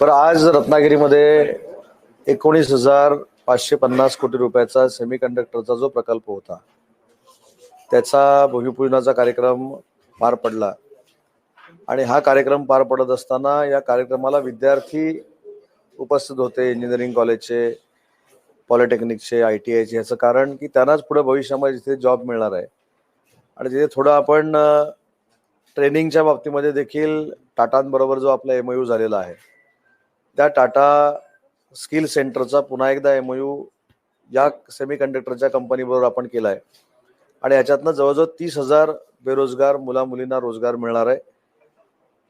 पर आज रत्नागिरीमध्ये 19,550 कोटी रुपयाचा सेमीकंडक्टरचा जो प्रकल्प होता त्याचा भूमिपूजनाचा कार्यक्रम पार पडला आणि हा कार्यक्रम पार पडत असताना या कार्यक्रमाला विद्यार्थी उपस्थित होते, इंजिनिअरिंग कॉलेजचे, पॉलिटेक्निकचे, ITIचे. याचं कारण की त्यांनाच पुढे भविष्यामध्ये जिथे जॉब मिळणार आहे आणि तिथे थोडं आपण ट्रेनिंगच्या बाबतीमध्ये देखील टाटांबरोबर जो आपला MOU झालेला आहे त्या टाटा स्किल सेंटरचा पुन्हा एकदा MOU या सेमीकंडक्टरच्या कंपनीबरोबर आपण केला आहे आणि याच्यातनं जवळजवळ 30,000 बेरोजगार मुलींना रोजगार मिळणार आहे.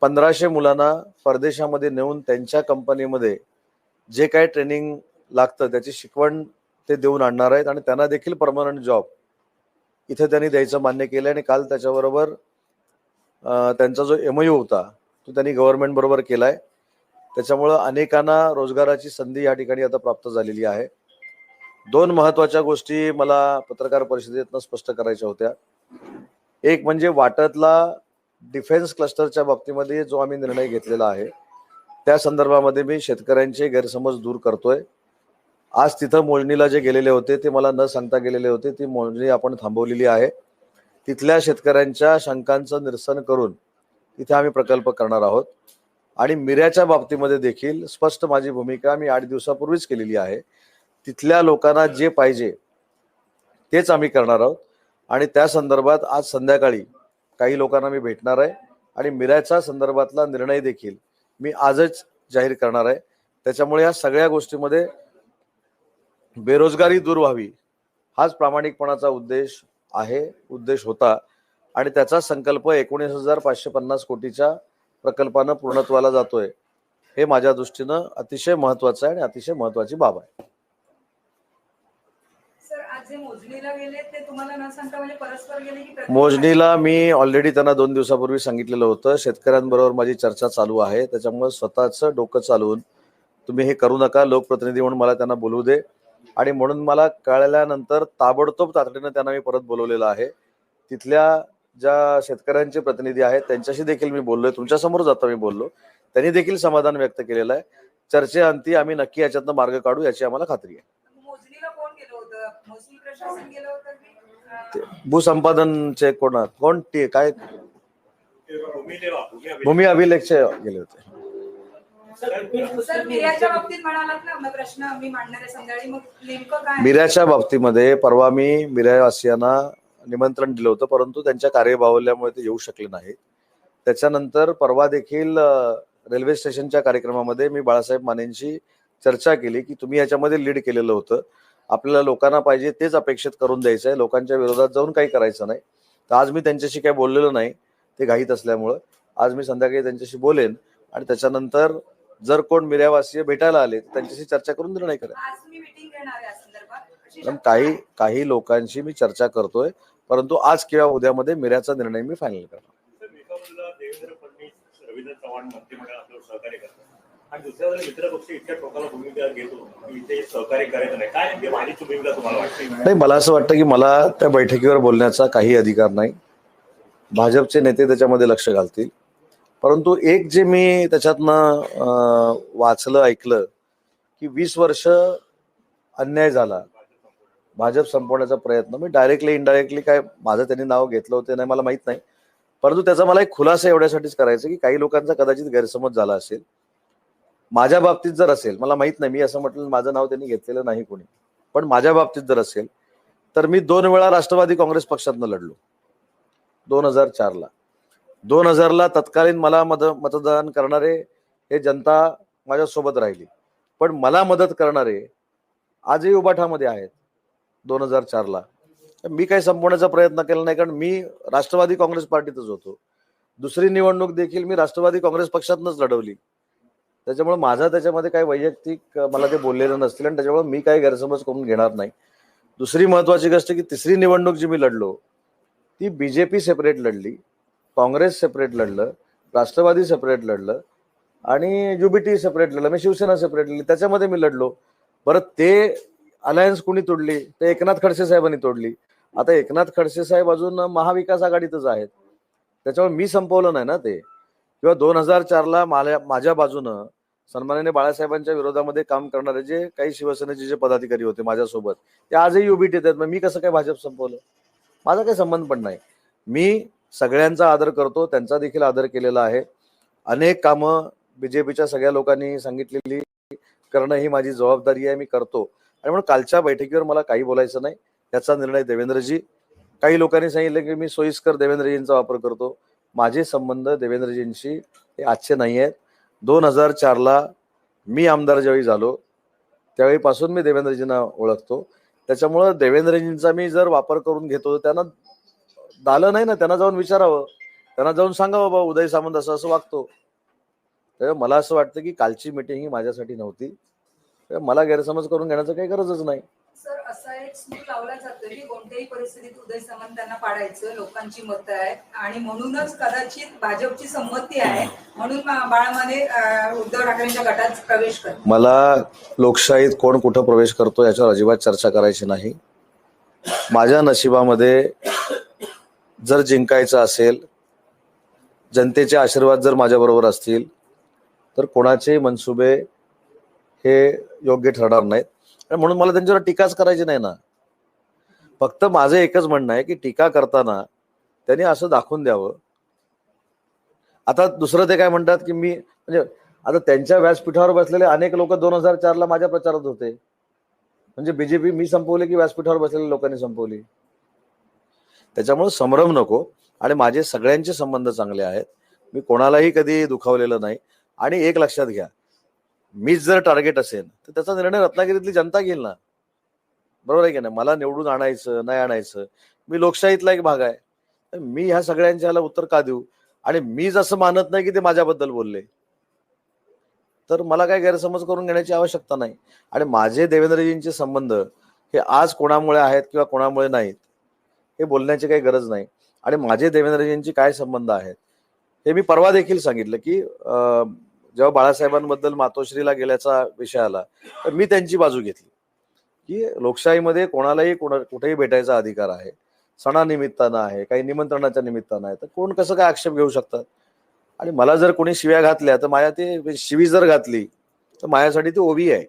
1,500 मुलांना परदेशामध्ये नेऊन त्यांच्या कंपनीमध्ये जे काही ट्रेनिंग लागतं त्याची शिकवण ते देऊन आणणार आहेत आणि त्यांना देखील परमनंट जॉब इथे त्यांनी द्यायचं मान्य केलं आणि काल त्याच्याबरोबर त्यांचा जो MOU होता तो त्यांनी गव्हर्नमेंट बरोबर केलाय. त्याच्यामुळं अनेकांना रोजगाराची संधी या ठिकाणी आता प्राप्त झालेली आहे. 2 महत्त्वाच्या गोष्टी मला पत्रकार परिषदेतनं स्पष्ट करायच्या होत्या. एक म्हणजे वाटतला डिफेन्स क्लस्टरच्या बाबतीमध्ये जो आम्ही निर्णय घेतलेला आहे त्या संदर्भामध्ये मी शेतकऱ्यांचे गैरसमज दूर करतोय. आज तिथं मोजणीला जे गेलेले होते ते मला न सांगता गेलेले होते, ती मोजणी आपण थांबवलेली आहे. तिथल्या शेतकऱ्यांच्या शंकांचं निरसन करून इथे आम्ही प्रकल्प करणार आहोत आणि मिऱ्याच्या बाबतीमध्ये देखील स्पष्ट माझी भूमिका मी 8 दिवसापूर्वीच केलेली आहे. तिथल्या लोकांना जे पाहिजे तेच आम्ही करणार आहोत आणि त्या संदर्भात आज संध्याकाळी काही लोकांना मी भेटणार आहे आणि मिऱ्याच्या संदर्भातला निर्णय देखील मी आजच जाहीर करणार आहे. त्याच्यामुळे या सगळ्या गोष्टीमध्ये बेरोजगारी दूर व्हावी हाच प्रामाणिकपणाचा उद्देश होता आणि त्याचा संकल्प 19,550 कोटीच्या प्रकल्पानं पूर्णत्वाला जातोय. हे माझ्या दृष्टीनं अतिशय महत्त्वाचं आहे आणि अतिशय महत्त्वाची बाब आहे. मोजणीला मी ऑलरेडी त्यांना 2 दिवसापूर्वी सांगितलेलं होतं. शेतकऱ्यांबरोबर माझी चर्चा चालू आहे. त्याच्यामुळे स्वतःचं डोकं चालवून तुम्ही हे करू नका, लोकप्रतिनिधी म्हणून मला त्यांना बोलवू दे आणि म्हणून मला कळल्यानंतर ताबडतोब तातडीनं त्यांना मी परत बोलवलेलं आहे. तिथल्या ज्या शेतकऱ्यांचे प्रतिनिधी आहेत त्यांच्याशी देखील मी बोललोय, तुमच्यासमोर जाता मी बोललो. त्यांनी देखील समाधान व्यक्त केलेलं आहे. चर्चेअंती आम्ही नक्की याच्यातनं मार्ग काढू याची आम्हाला खात्री आहे. भूसंपादनचे कोण काय भूमी अभिलेखचे गेले होते. मिऱ्याच्या बाबतीमध्ये परवा मी मिऱ्यावासियांना निमंत्रण दिलं होतं, परंतु त्यांच्या कार्यबाहुल्यामुळे ते येऊ शकले नाहीत. त्याच्यानंतर परवा देखील रेल्वे स्टेशनच्या कार्यक्रमामध्ये मी बाळासाहेब मानेंशी चर्चा केली की तुम्ही याच्यामध्ये लीड केलेलं होतं, आपल्याला लोकांना पाहिजे तेच अपेक्षित करून द्यायचं आहे, लोकांच्या विरोधात जाऊन काही करायचं नाही. तर आज मी त्यांच्याशी काही बोललेलो नाही, ते घाईत असल्यामुळं. आज मी संध्याकाळी त्यांच्याशी बोलेन आणि त्याच्यानंतर जर कोण मिऱ्यावासी भेटायला आले त्यांच्याशी चर्चा करून निर्णय करेन. काही लोकांशी मी चर्चा करतोय, परंतु आज किंवा उद्यामध्ये मिऱ्याचा निर्णय मी फायनल करणार. नाही, मला असं वाटतं की मला त्या बैठकीवर बोलण्याचा काही अधिकार नाही. भाजपचे नेते त्याच्यामध्ये लक्ष घालतील. परंतु एक जे मी त्याच्यातनं वाचलं ऐकलं की 20 वर्ष अन्याय झाला, भाजप संपवण्याचा प्रयत्न. मी डायरेक्टली इनडायरेक्टली काय माझं त्यांनी नाव घेतलं होतं नाही मला माहित नाही, परंतु त्याचा मला एक खुलासा एवढ्यासाठीच करायचं की काही लोकांचा कदाचित गैरसमज झाला असेल. माझ्या बाबतीत जर असेल, मला माहित नाही, मी असं म्हटलं माझं नाव त्यांनी घेतलेलं नाही कोणी, पण माझ्या बाबतीत जर असेल तर मी 2 वेळा राष्ट्रवादी काँग्रेस पक्षातनं लढलो. 2004ला 2000ला तत्कालीन मला मतदान करणारे हे जनता माझ्यासोबत राहिली, पण मला मदत करणारे आजही उबाठामध्ये आहेत. 2004ला मी काही संपवण्याचा प्रयत्न केला नाही, कारण मी राष्ट्रवादी काँग्रेस पार्टीतच होतो. दुसरी निवडणूक देखील मी राष्ट्रवादी काँग्रेस पक्षातनंच लढवली. त्याच्यामुळे माझा त्याच्यामध्ये काही वैयक्तिक मला ते बोललेलं नसतील आणि त्याच्यामुळे मी काही गैरसमज करून घेणार नाही. दुसरी महत्वाची गोष्ट की तिसरी निवडणूक जी मी लढलो ती BJP सेपरेट लढली, काँग्रेस सेपरेट लढलं, राष्ट्रवादी सेपरेट लढलं आणि UBT सेपरेट लढलं, मी शिवसेना सेपरेट लढली, त्याच्यामध्ये मी लढलो. बरं, ते अलायन्स कोणी तोडली? ते एकनाथ खडसे साहेबांनी तोडली. आता एकनाथ खडसे साहेब अजून महाविकास आघाडीतच आहेत, त्याच्यामुळे मी संपवलं नाही ना ते. किंवा 2004ला माझ्या बाजूनं सन्माननीय बाळासाहेबांच्या विरोधामध्ये काम करणारे जे काही शिवसेनेचे जे पदाधिकारी होते माझ्यासोबत, ते आजही उभीट येतात. मग मी कसं काय भाजप संपवलं? माझा काही संबंध पण नाही. मी सगळ्यांचा आदर करतो, त्यांचा देखील आदर केलेला आहे. अनेक कामं बीजेपीच्या सगळ्या लोकांनी सांगितलेली करणं ही माझी जबाबदारी आहे, मी करतो. आणि म्हणून कालच्या बैठकीवर मला काही बोलायचं नाही. त्याचा निर्णय देवेंद्रजी. काही लोकांनी सांगितलं की मी सोयीस्कर देवेंद्रजींचा वापर करतो. माझे संबंध देवेंद्रजींशी हे आजचे नाही आहेत. 2004ला मी आमदार ज्यावेळी झालो त्यावेळीपासून मी देवेंद्रजींना ओळखतो. त्याच्यामुळं देवेंद्रजींचा मी जर वापर करून घेतो तर त्यांना झालं नाही ना, त्यांना जाऊन विचारावं, त्यांना जाऊन सांगावं बाबा उदय सामंत असं असं वागतो. त्यामुळे मला असं वाटतं की कालची मीटिंग ही माझ्यासाठी नव्हती. मला गैरसमज करून घेण्याचं काही गरजच नाही. सर, असा एक सूर लावला जातो की कोणत्याही परिस्थितीत उदय सामंतांना पाडायचं, लोकांची मतं आहेत आणि म्हणूनच कदाचित भाजपची संमती आहे म्हणून बाळामाने उद्धव ठाकरेंच्या गटात प्रवेश करतात. मला लोकशाहीत कोण कुठं प्रवेश करतो याच्यावर अजिबात चर्चा करायची नाही. माझ्या नशिबामध्ये जर जिंकायचं असेल, जनतेचे आशीर्वाद जर माझ्याबरोबर असतील तर कोणाचे मनसुबे हे योग्य ठरणार नाहीत. आणि म्हणून मला त्यांच्यावर टीकाच करायची नाही ना. फक्त माझं एकच म्हणणं आहे की टीका करताना त्यांनी असं दाखवून द्यावं. आता दुसरं ते काय म्हणतात की मी म्हणजे आता त्यांच्या व्यासपीठावर बसलेले अनेक लोक 2004ला माझ्या प्रचारात होते. म्हणजे बीजेपी मी संपवली की व्यासपीठावर बसलेल्या लोकांनी संपवली? त्याच्यामुळे संभ्रम नको. आणि माझे सगळ्यांचे संबंध चांगले आहेत. मी कोणालाही कधी दुखावलेलं नाही. आणि एक लक्षात घ्या, मीच जर टार्गेट असेल तर त्याचा निर्णय रत्नागिरीतली जनता घेईल ना. बरोबर आहे की नाही? मला निवडून आणायचं नाही आणायचं मी लोकशाहीतला एक भाग आहे. मी ह्या सगळ्यांच्या ह्याला उत्तर का देऊ? आणि मी जसं मानत नाही की ते माझ्याबद्दल बोलले तर मला काही गैरसमज करून घेण्याची आवश्यकता नाही. आणि माझे देवेंद्रजींचे संबंध हे आज कोणामुळे आहेत किंवा कोणामुळे नाहीत हे बोलण्याची काही गरज नाही. आणि माझे देवेंद्रजींची काय संबंध आहेत हे मी परवा देखील सांगितलं की जेव्हा बाळासाहेबांबद्दल मातोश्रीला गेल्याचा विषय आला तर मी त्यांची बाजू घेतली की लोकशाहीमध्ये कोणालाही कुठेही भेटायचा अधिकार आहे. सणानिमित्तानं आहे, काही निमंत्रणाच्या निमित्तानं आहे, तर कोण कसं काय आक्षेप घेऊ शकतात. आणि मला जर कोणी शिव्या घातल्या तर माझ्या ते शिवी जर घातली तर माझ्यासाठी ती ओवी आहे.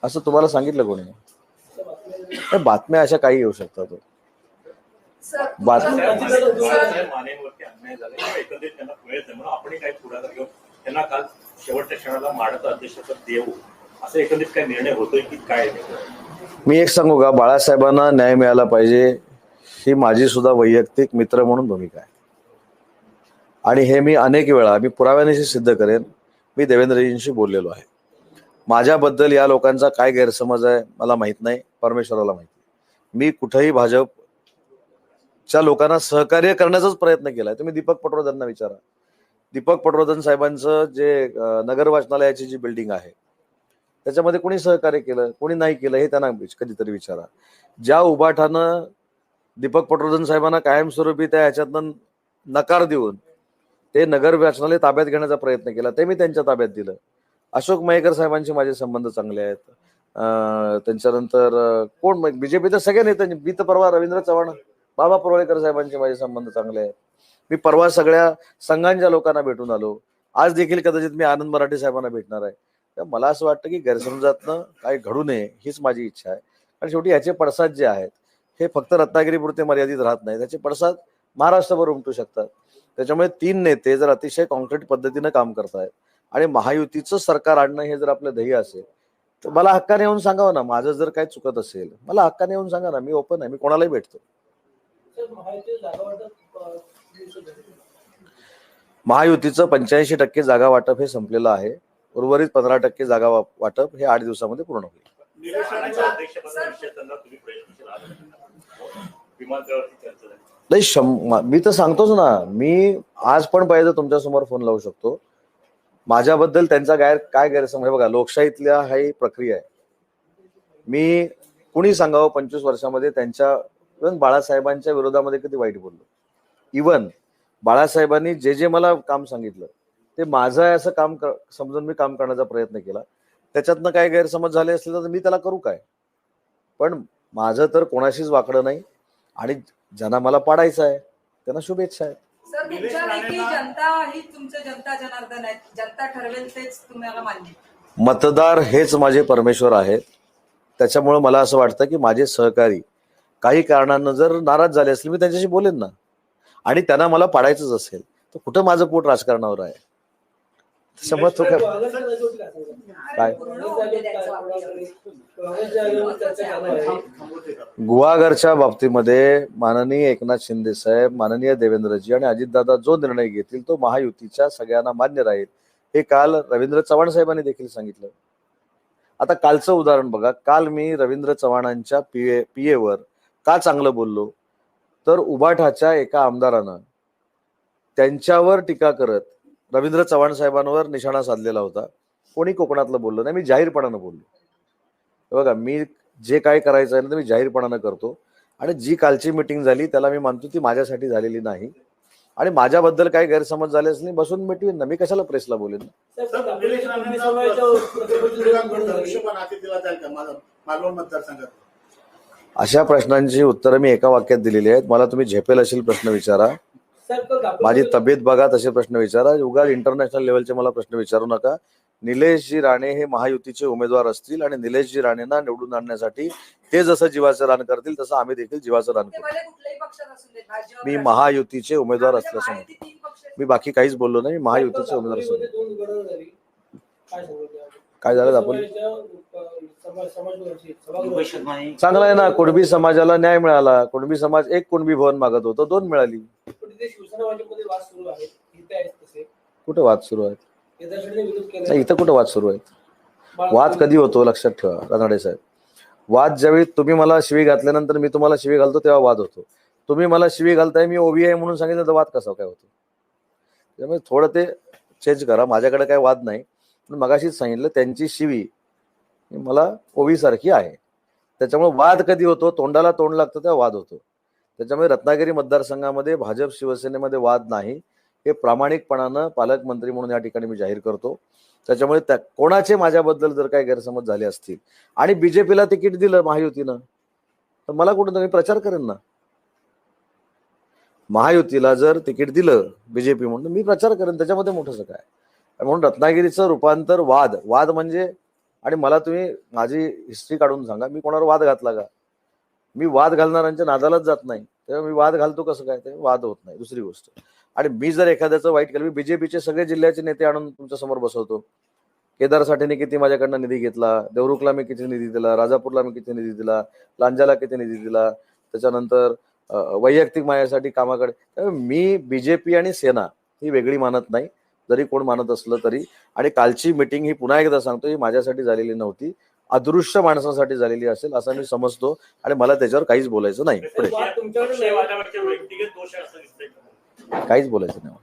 असं तुम्हाला सांगितलं कोणी? बातम्या अशा काही येऊ शकतात. मी एक सांगू का, बाळासाहेबांना न्याय मिळाला पाहिजे ही माझी सुद्धा वैयक्तिक मित्र म्हणून भूमिका आहे. आणि हे मी अनेक वेळा मी पुराव्यानेशी सिद्ध करेन. मी देवेंद्रजींशी बोललेलो आहे. माझ्याबद्दल या लोकांचा काय गैरसमज आहे मला माहित नाही, परमेश्वराला माहिती. मी कुठेही भाजपच्या लोकांना सहकार्य करण्याचाच प्रयत्न केलाय. तुम्ही दीपक पटवर्धनना विचारा. दीपक पटवर्धन साहेबांचं जे नगर वाचनालयाची जी बिल्डिंग आहे त्याच्यामध्ये कोणी सहकार्य केलं कोणी नाही केलं हे त्यांना कधीतरी विचारा. ज्या उभाठानं दीपक पटवर्धन साहेबांना कायमस्वरूपी त्या ह्याच्यातनं नकार देऊन ते नगर वाचनालय ताब्यात घेण्याचा प्रयत्न केला ते मी त्यांच्या ताब्यात दिलं. अशोक मयेकर साहेबांचे माझे संबंध चांगले आहेत. त्यांच्यानंतर कोण बीजेपी तर सगळ्या नेत्यांनी, मी तर परवा रवींद्र चव्हाण, बाबा परोळेकर साहेबांचे माझे संबंध चांगले आहेत. मी परवा सगळ्या संघांच्या लोकांना भेटून आलो. आज देखील कदाचित मी आनंद मराठे साहेबांना भेटणार आहे. तर मला असं वाटतं की गैरसमजातनं काही घडू नये हीच माझी इच्छा आहे. आणि शेवटी याचे पडसाद जे आहेत हे फक्त रत्नागिरीपुरते मर्यादित राहत नाही, त्याचे पडसाद महाराष्ट्रभर उमटू शकतात. त्याच्यामुळे 3 नेते जर अतिशय कॉन्क्रीट पद्धतीनं काम करतायत आणि महायुतीचं सरकार आणणं हे जर आपलं ध्येय असेल तर मला हक्काने येऊन सांगावं ना. माझं जर काही चुकत असेल मला हक्काने येऊन सांगा ना. मी ओपन आहे, मी कोणालाही भेटतो. महायुतीचं 85% जागा वाटप हे संपलेलं आहे. उर्वरित 15% जागा वाटप हे 8 दिवसामध्ये पूर्ण होईल. नाही, मी तर सांगतोच ना. मी आज पण पाहिजे तुमच्या समोर फोन लावू शकतो. माझ्याबद्दल त्यांचा काय गैरसमज. बघा, लोकशाहीतल्या ही प्रक्रिया आहे. मी कुणी सांगावं 25 वर्षामध्ये त्यांच्या इव्हन बाळासाहेबांच्या विरोधामध्ये कधी वाईट बोललो. इव्हन बाळासाहेबांनी जे मला काम सांगितलं ते माझं आहे असं काम समजून मी काम करण्याचा प्रयत्न केला. त्याच्यातनं काय गैरसमज झाले असले तर मी त्याला करू काय. पण माझं तर कोणाशीच वाकडं नाही. आणि ज्यांना मला पाडायचं आहे त्यांना शुभेच्छा आहेत. सर तुमच्यापैकी जनता ही तुमचं जनता जनार्दन आहे, जनता ठरवेल तेच तुम्हाला मान्य. मतदार हेच माझे परमेश्वर आहेत. त्याच्यामुळे मला असं वाटतं की माझे सहकारी काही कारणांना जर नाराज झाले असतील, मी त्यांच्याशी बोलेन ना. आणि त्यांना मला पाडायचंच असेल तर कुठं माझं पोट राजकारणावर आहे. त्याच्यामुळे तो काय गुहागरच्या बाबतीमध्ये माननीय एकनाथ शिंदे साहेब, माननीय देवेंद्रजी आणि अजितदादा जो निर्णय घेतील तो महायुतीच्या सगळ्यांना मान्य राहील, हे काल रवींद्र चव्हाण साहेबांनी देखील सांगितलं. आता कालचं उदाहरण बघा. काल मी रवींद्र चव्हाणांच्या पीएवर का चांगलं बोललो, तर उबाठाच्या एका आमदारानं त्यांच्यावर टीका करत रवींद्र चव्हाण साहेबांवर निशाणा साधलेला होता. कोणी कोकणातलं बोललं नाही, मी जाहीरपणानं बोललो. बघा, मी जे काय करायचं आहे ना ते मी जाहीरपणानं करतो. आणि जी कालची मिटिंग झाली त्याला मी मानतो ती माझ्यासाठी झालेली नाही. आणि माझ्याबद्दल काही गैरसमज झाले असले बसून मिटवीन ना. मी कशाला प्रेसला बोलेन. अशा प्रश्नांची उत्तरं मी एका वाक्यात दिलेली आहेत. मला तुम्ही झेपेल असेल प्रश्न विचारा, माझी तब्येत बघा तसे प्रश्न विचारा. उगाच इंटरनॅशनल लेवलचे मला प्रश्न विचारू नका. निलेशजी राणे हे महायुतीचे उमेदवार असतील आणि निलेशजी राणेंना निवडून आणण्यासाठी ते जसं जीवाचं रान करतील तसं आम्ही देखील जीवाचं रान करू. मी महायुतीचे उमेदवार असल्याचं मी बाकी काहीच बोललो नाही. महायुतीचे उमेदवार असले काय झालं आपण चांगला आहे ना. कुणबी समाजाला न्याय मिळाला. कुणबी समाज एक कुणबी भवन मागत होतं, 2 मिळाली. कुठे वाद सुरू आहेत? नाही, इथं कुठं वाद सुरू आहेत? वाद कधी होतो लक्षात ठेवा रानडे साहेब. वाद ज्यावेळी तुम्ही मला शिवी घातल्यानंतर मी तुम्हाला शिवी घालतो तेव्हा वाद होतो. तुम्ही मला शिवी घालताय मी ओबी आहे म्हणून सांगितलं तर वाद कसा काय होतो? त्यामुळे थोडं ते चेंज करा. माझ्याकडे काय वाद नाही, पण मगाशीच सांगितलं त्यांची शिवी मला ओबी सारखी आहे. त्याच्यामुळे वाद कधी होतो? तोंडाला तोंड लागतं तेव्हा वाद होतो. त्याच्यामुळे रत्नागिरी मतदारसंघामध्ये भाजप शिवसेनेमध्ये वाद नाही, हे प्रामाणिकपणानं पालकमंत्री म्हणून या ठिकाणी मी जाहीर करतो. त्याच्यामुळे त्या कोणाचे माझ्याबद्दल जर काही गैरसमज झाले असतील आणि बीजेपीला तिकीट दिलं महायुतीनं तर मला कुठं मी प्रचार करेन ना. महायुतीला जर तिकीट दिलं बीजेपी म्हणून मी प्रचार करेन, त्याच्यामध्ये मोठंसं काय. म्हणून रत्नागिरीचं रूपांतर वाद म्हणजे, आणि मला तुम्ही माझी हिस्ट्री काढून सांगा मी कोणावर वाद घातला का? मी वाद घालणाऱ्यांच्या नादालाच जात नाही. तेव्हा मी वाद घालतो कसं काय? ते वाद होत नाही. दुसरी गोष्ट, आणि मी जर एखाद्याचं वाईट केलं, मी बीजेपीचे सगळे जिल्ह्याचे नेते आणून तुमच्या समोर बसवतो. केदार साठेने किती माझ्याकडनं निधी घेतला, देवरुखला मी किती निधी दिला, राजापूरला मी किती निधी दिला, लांजाला किती निधी दिला, त्याच्यानंतर वैयक्तिक माझ्यासाठी कामाकडे. मी बीजेपी आणि सेना ही वेगळी मानत नाही, जरी कोण मानत असलं तरी. आणि कालची मिटिंग ही पुन्हा एकदा सांगतो ही माझ्यासाठी झालेली नव्हती, अदृश्य माणसासाठी झालेली असेल असं मी समजतो. आणि मला त्याच्यावर काहीच बोलायचं नाही. काहीच बोलायचं नाही.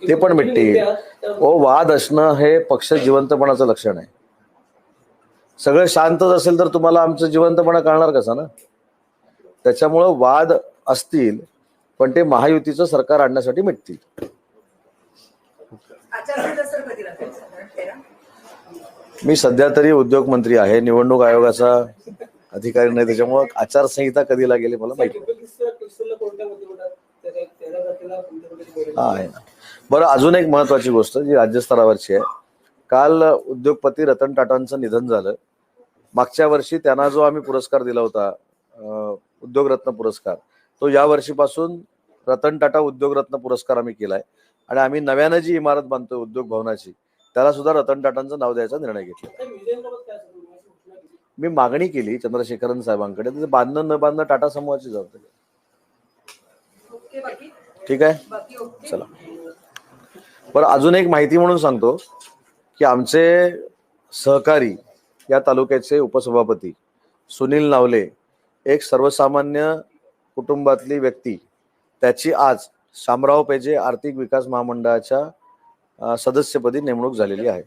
ते पण मिटतील. वाद असणं हे पक्ष जिवंतपणाचं लक्षण आहे. सगळं शांतच असेल तर तुम्हाला आमचं जिवंतपणा कळणार कसा ना. त्याच्यामुळं वाद असतील पण ते महायुतीचं सरकार आणण्यासाठी मिटतील. मी सध्या तरी उद्योग मंत्री आहे, निवडणूक आयोगाचा अधिकारी नाही. त्याच्यामुळं आचारसंहिता कधी लागेल मला माहिती आहे ना. बरं, अजून एक महत्वाची गोष्ट जी राज्यस्तरावरची आहे. काल उद्योगपती रतन टाटांचं निधन झालं. मागच्या वर्षी त्यांना जो आम्ही पुरस्कार दिला होता उद्योगरत्न पुरस्कार, तो या वर्षीपासून रतन टाटा उद्योगरत्न पुरस्कार आम्ही केलाय. आणि आम्ही नव्यानं जी इमारत बांधतोय उद्योग भवनाची त्याला सुद्धा रतन टाटांचं नाव द्यायचा निर्णय घेतला. मी मागणी केली चंद्रशेखरन साहेबांकडे, तर बांधणं न बांधणं टाटा समूहाची जबाबदारी. ठीक आहे, चला. बरं, अजून एक माहिती म्हणून सांगतो की आमचे सहकारी या तालुक्याचे उपसभापती सुनील नावले, एक सर्वसामान्य कुटुंबातली व्यक्ती, त्याची आज शामराव पेजे आर्थिक विकास महामंडळाच्या सदस्यपदी नेमणूक झालेली आहे.